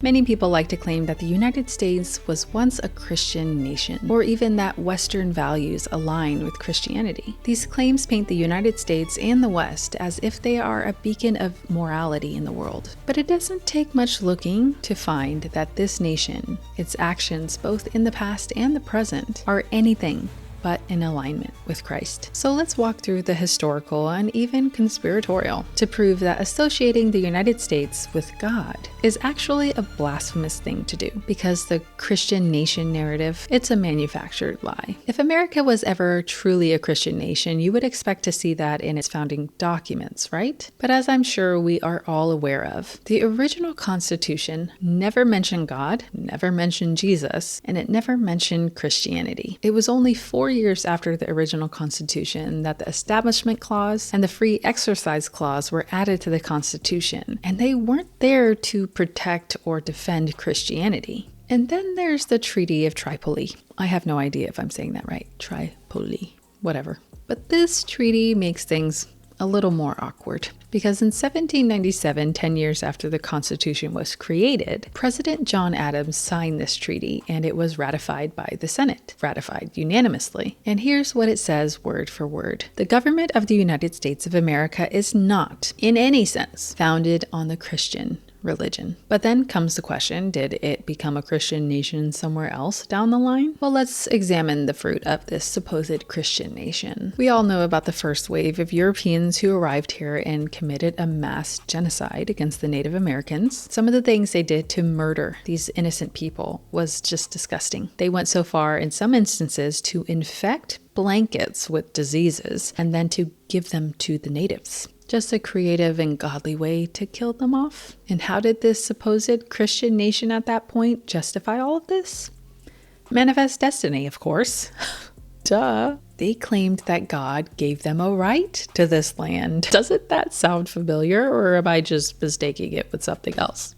Many people like to claim that the United States was once a Christian nation, or even that Western values align with Christianity. These claims paint the United States and the West as if they are a beacon of morality in the world. But it doesn't take much looking to find that this nation, its actions both in the past and the present, are anything but in alignment with Christ. So let's walk through the historical and even conspiratorial to prove that associating the United States with God is actually a blasphemous thing to do, because the Christian nation narrative, it's a manufactured lie. If America was ever truly a Christian nation, you would expect to see that in its founding documents, right? But as I'm sure we are all aware of, the original Constitution never mentioned God, never mentioned Jesus, and it never mentioned Christianity. It was only 4 years after the original Constitution that the Establishment Clause and the Free Exercise Clause were added to the Constitution, and they weren't there to protect or defend Christianity. And then there's the Treaty of Tripoli. I have no idea if I'm saying that right. Tripoli, whatever. But this treaty makes things a little more awkward, because in 1797, 10 years after the Constitution was created, President John Adams signed this treaty, and it was ratified by the Senate, ratified unanimously. And here's what it says word for word. The government of the United States of America is not, in any sense, founded on the Christian religion. But then comes the question, did it become a Christian nation somewhere else down the line? Well, let's examine the fruit of this supposed Christian nation. We all know about the first wave of Europeans who arrived here and committed a mass genocide against the Native Americans. Some of the things they did to murder these innocent people was just disgusting. They went so far in some instances to infect blankets with diseases and then to give them to the natives. Just a creative and godly way to kill them off. And how did this supposed Christian nation at that point justify all of this? Manifest destiny, of course. Duh. They claimed that God gave them a right to this land. Doesn't that sound familiar, or am I just mistaking it with something else?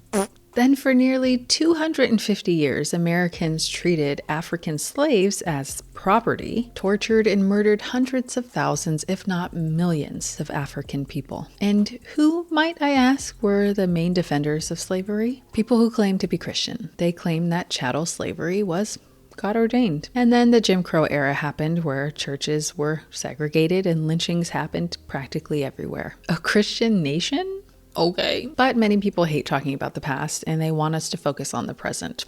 Then for nearly 250 years, Americans treated African slaves as property, tortured and murdered hundreds of thousands, if not millions, of African people. And who, might I ask, were the main defenders of slavery? People who claimed to be Christian. They claimed that chattel slavery was God ordained. And then the Jim Crow era happened, where churches were segregated and lynchings happened practically everywhere. A Christian nation? Okay. But many people hate talking about the past, and they want us to focus on the present.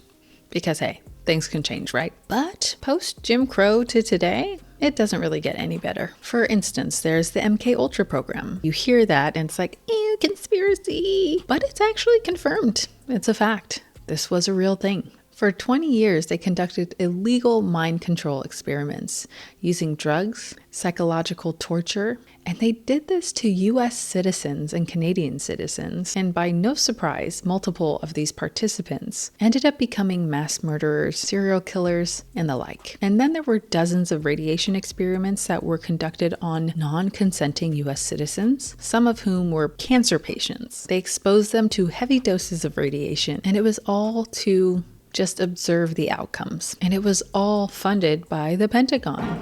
Because hey, things can change, right? But post Jim Crow to today, it doesn't really get any better. For instance, there's the MK Ultra program. You hear that and it's like, ew, conspiracy. But it's actually confirmed. It's a fact. This was a real thing. For 20 years, they conducted illegal mind control experiments using drugs, psychological torture, and they did this to US citizens and Canadian citizens. And by no surprise, multiple of these participants ended up becoming mass murderers, serial killers, and the like. And then there were dozens of radiation experiments that were conducted on non-consenting US citizens, some of whom were cancer patients. They exposed them to heavy doses of radiation, and it was all to just observe the outcomes. And it was all funded by the Pentagon.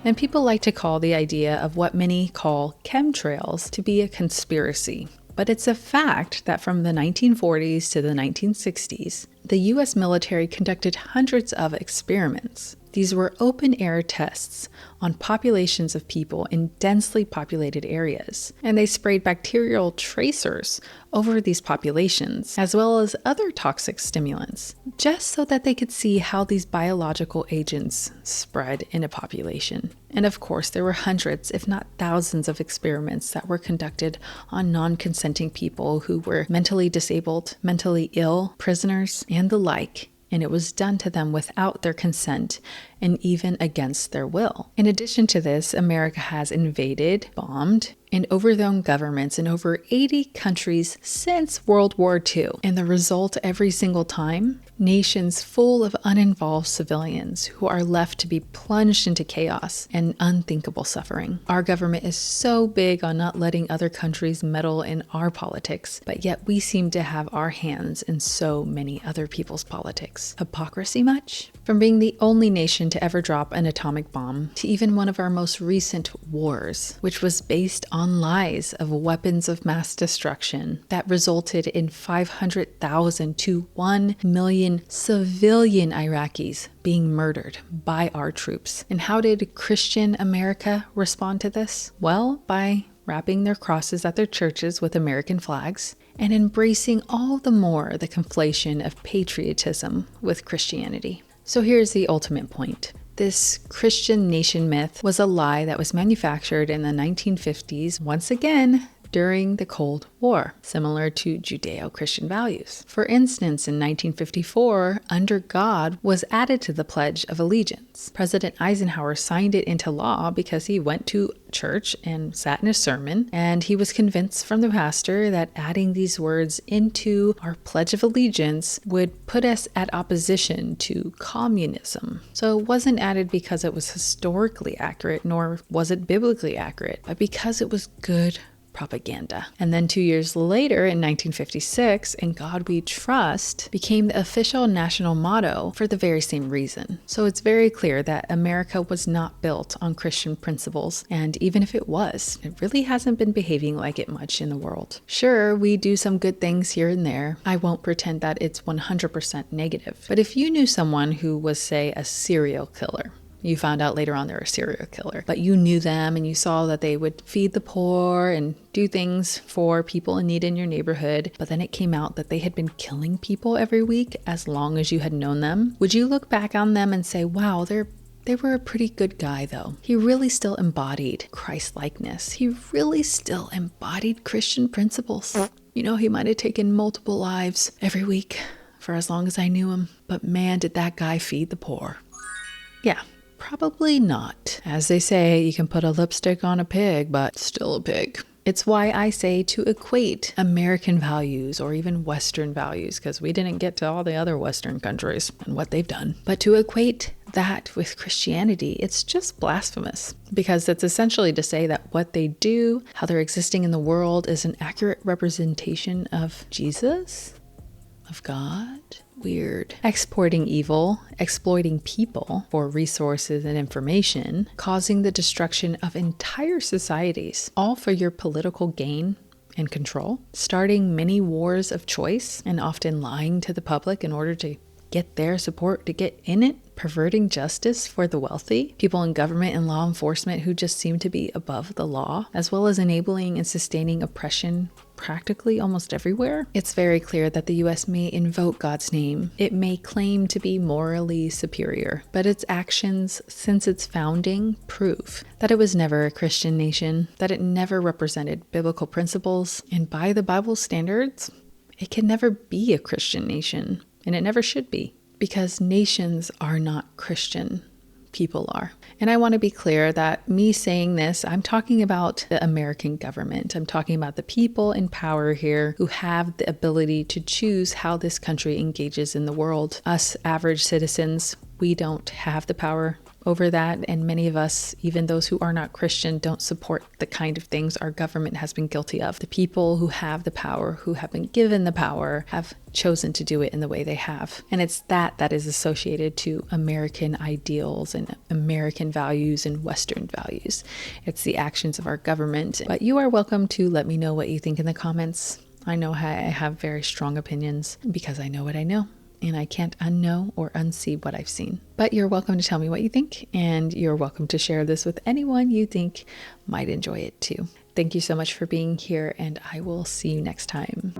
And people like to call the idea of what many call chemtrails to be a conspiracy. But it's a fact that from the 1940s to the 1960s, the US military conducted hundreds of experiments. These were open-air tests on populations of people in densely populated areas, and they sprayed bacterial tracers over these populations, as well as other toxic stimulants, just so that they could see how these biological agents spread in a population. And of course, there were hundreds, if not thousands, of experiments that were conducted on non-consenting people who were mentally disabled, mentally ill, prisoners, and the like. And it was done to them without their consent and even against their will. In addition to this, America has invaded, bombed, and overthrown governments in over 80 countries since World War II. And the result every single time Nations full of uninvolved civilians who are left to be plunged into chaos and unthinkable suffering. Our government is so big on not letting other countries meddle in our politics, but yet we seem to have our hands in so many other people's politics. Hypocrisy much? From being the only nation to ever drop an atomic bomb, to even one of our most recent wars, which was based on lies of weapons of mass destruction that resulted in 500,000 to 1 million civilian Iraqis being murdered by our troops. And how did Christian America respond to this? Well, by wrapping their crosses at their churches with American flags and embracing all the more the conflation of patriotism with Christianity. So here's the ultimate point. This Christian nation myth was a lie that was manufactured in the 1950s, once again, during the Cold War, similar to Judeo-Christian values. For instance, in 1954, "Under God" was added to the Pledge of Allegiance. President Eisenhower signed it into law because he went to church and sat in a sermon, and he was convinced from the pastor that adding these words into our Pledge of Allegiance would put us at opposition to communism. So it wasn't added because it was historically accurate, nor was it biblically accurate, but because it was good propaganda. And then 2 years later, in 1956, "In God We Trust" became the official national motto for the very same reason. So it's very clear that America was not built on Christian principles, and even if it was, it really hasn't been behaving like it much in the world. Sure, we do some good things here and there. I won't pretend that it's 100% negative. But if you knew someone who was, say, a serial killer, you found out later on they're a serial killer, but you knew them and you saw that they would feed the poor and do things for people in need in your neighborhood, but then it came out that they had been killing people every week as long as you had known them, would you look back on them and say, wow, they were a pretty good guy though? He really still embodied Christ-likeness. He really still embodied Christian principles. You know, he might have taken multiple lives every week for as long as I knew him, but man, did that guy feed the poor. Yeah. Probably not. As they say, you can put a lipstick on a pig, but still a pig. It's why I say to equate American values or even Western values, because we didn't get to all the other Western countries and what they've done. But to equate that with Christianity, it's just blasphemous, because it's essentially to say that what they do, how they're existing in the world, is an accurate representation of Jesus, of God. Weird. Exporting evil, exploiting people for resources and information, causing the destruction of entire societies, all for your political gain and control, starting many wars of choice and often lying to the public in order to get their support to get in it, perverting justice for the wealthy, people in government and law enforcement who just seem to be above the law, as well as enabling and sustaining oppression practically almost everywhere. It's very clear that the US may invoke God's name. It may claim to be morally superior, but its actions since its founding prove that it was never a Christian nation, that it never represented biblical principles, and by the Bible's standards, it can never be a Christian nation, and it never should be, because nations are not Christian. People are. And I want to be clear that me saying this, I'm talking about the American government. I'm talking about the people in power here who have the ability to choose how this country engages in the world. Us average citizens, we don't have the power over that, and many of us, even those who are not Christian, don't support the kind of things our government has been guilty of. The people who have the power, who have been given the power, have chosen to do it in the way they have. And it's that is associated to American ideals and American values and Western values. It's the actions of our government. But you are welcome to let me know what you think in the comments. I know I have very strong opinions because I know what I know, and I can't unknow or unsee what I've seen. But you're welcome to tell me what you think, and you're welcome to share this with anyone you think might enjoy it too. Thank you so much for being here, and I will see you next time.